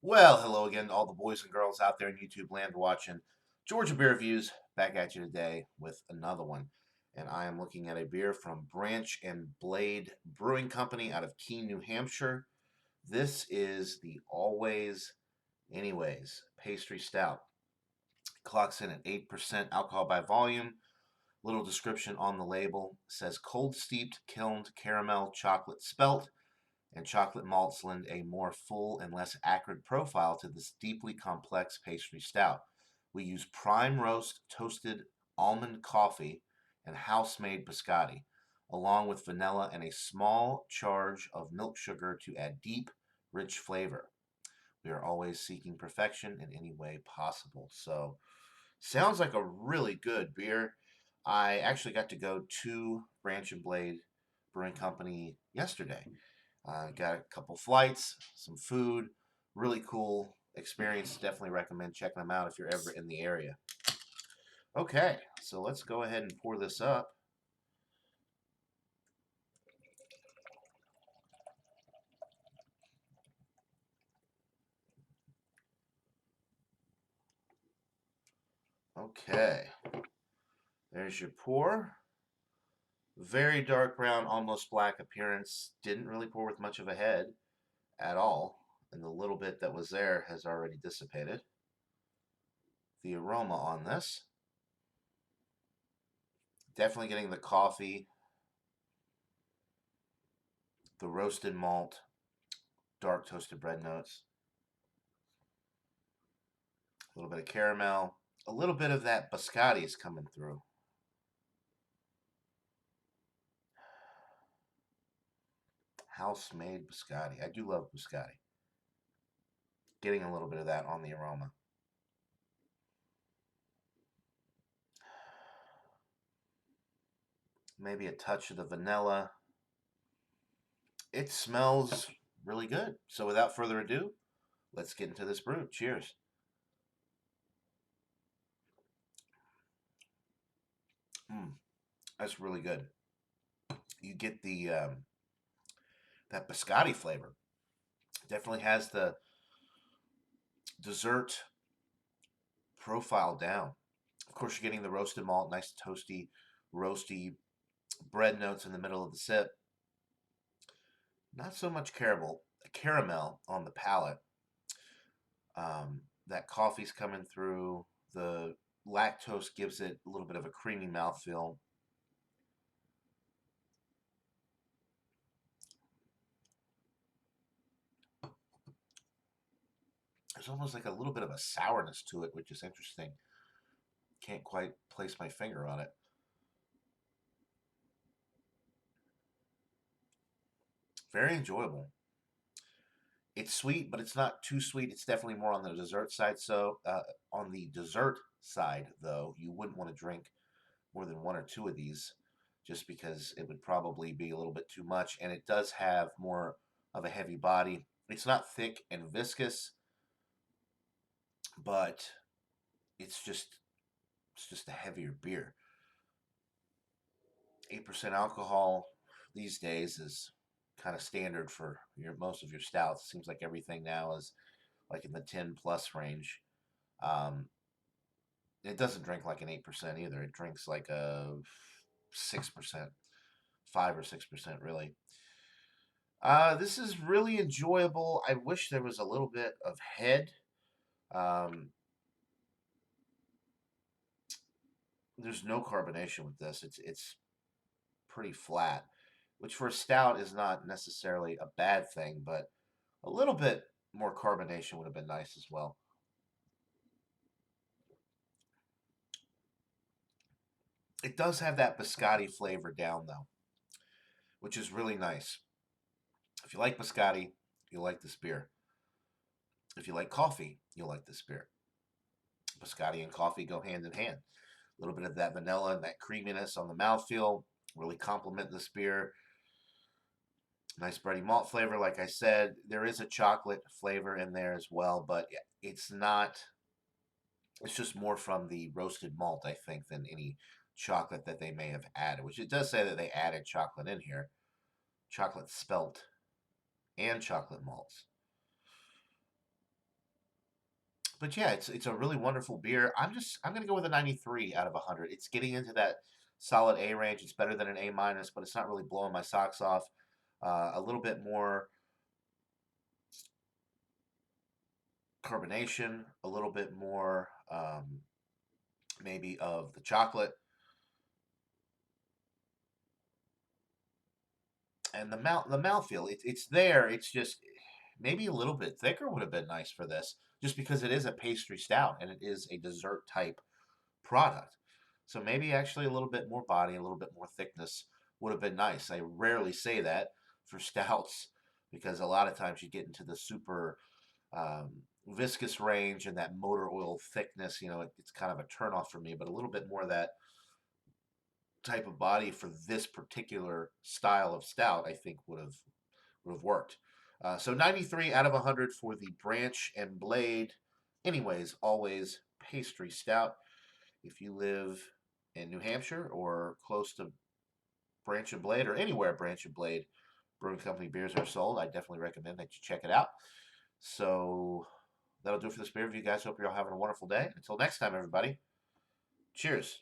Well, hello again to all the boys and girls out there in YouTube land watching Georgia Beer Reviews. Back at you today with another one. And I am looking at a beer from Branch and Blade Brewing Company out of Keene, New Hampshire. This is the Always Anyways Pastry Stout. Clocks in at 8% alcohol by volume. Little description on the label says cold steeped kilned caramel chocolate spelt and chocolate malts lend a more full and less acrid profile to this deeply complex pastry stout. We use prime roast toasted almond coffee and house-made biscotti, along with vanilla and a small charge of milk sugar to add deep, rich flavor. We are always seeking perfection in any way possible. So, sounds like a really good beer. I actually got to go to Branch and Blade Brewing Company yesterday. Got a couple flights, some food, really cool experience. Definitely recommend checking them out if you're ever in the area. Okay, so let's go ahead and pour this up. Okay, there's your pour. Very dark brown, almost black appearance. Didn't really pour with much of a head at all. And the little bit that was there has already dissipated. The aroma on this, definitely getting the coffee, the roasted malt, dark toasted bread notes, a little bit of caramel, a little bit of that biscotti is coming through. House-made biscotti. I do love biscotti. Getting a little bit of that on the aroma. Maybe a touch of the vanilla. It smells really good. So without further ado, let's get into this brew. Cheers. That's really good. You get the that biscotti flavor. Definitely has the dessert profile down. Of course, you're getting the roasted malt, nice toasty, roasty bread notes in the middle of the sip. Not so much caramel on the palate. That coffee's coming through. The lactose gives it a little bit of a creamy mouthfeel. There's almost like a little bit of a sourness to it, which is interesting. Can't quite place my finger on it. Very enjoyable. It's sweet, but it's not too sweet. It's definitely more on the dessert side. So, on the dessert side, though, you wouldn't want to drink more than one or two of these just because it would probably be a little bit too much. And it does have more of a heavy body. It's not thick and viscous, but it's just it's just a heavier beer. 8% alcohol these days is kind of standard for most of your stouts. Seems like everything now is like in the 10 plus range. Um, it doesn't drink like an 8% either. It drinks like a 6%, 5 or 6% really. This is really enjoyable. I wish there was a little bit of head. Um, there's no carbonation with this. It's pretty flat, which for a stout is not necessarily a bad thing, but a little bit more carbonation would have been nice as well. It does have that biscotti flavor down though, which is really nice. If you like biscotti, you'll like this beer. If you like coffee, you'll like this beer. Biscotti and coffee go hand in hand. A little bit of that vanilla and that creaminess on the mouthfeel really complement this beer. Nice bready malt flavor, like I said. There is a chocolate flavor in there as well, but it's not. It's just more from the roasted malt, I think, than any chocolate that they may have added. Which it does say that they added chocolate in here, chocolate spelt, and chocolate malts. But yeah, it's a really wonderful beer. I'm gonna go with a 93 out of 100. It's getting into that solid A range. It's better than an A minus, but it's not really blowing my socks off. A little bit more carbonation, a little bit more maybe of the chocolate, and the mouthfeel. It's there. It's just maybe a little bit thicker would have been nice for this, just because it is a pastry stout and it is a dessert type product. So maybe actually a little bit more body, a little bit more thickness would have been nice. I rarely say that for stouts because a lot of times you get into the super viscous range and that motor oil thickness. It's kind of a turnoff for me, but a little bit more of that type of body for this particular style of stout, I think would have worked. So 93 out of 100 for the Branch and Blade. Anyways, always pastry stout. If you live in New Hampshire or close to Branch and Blade or anywhere Branch and Blade Brewing Company beers are sold, I definitely recommend that you check it out. So that'll do it for this beer review, guys. Hope you're all having a wonderful day. Until next time, everybody. Cheers.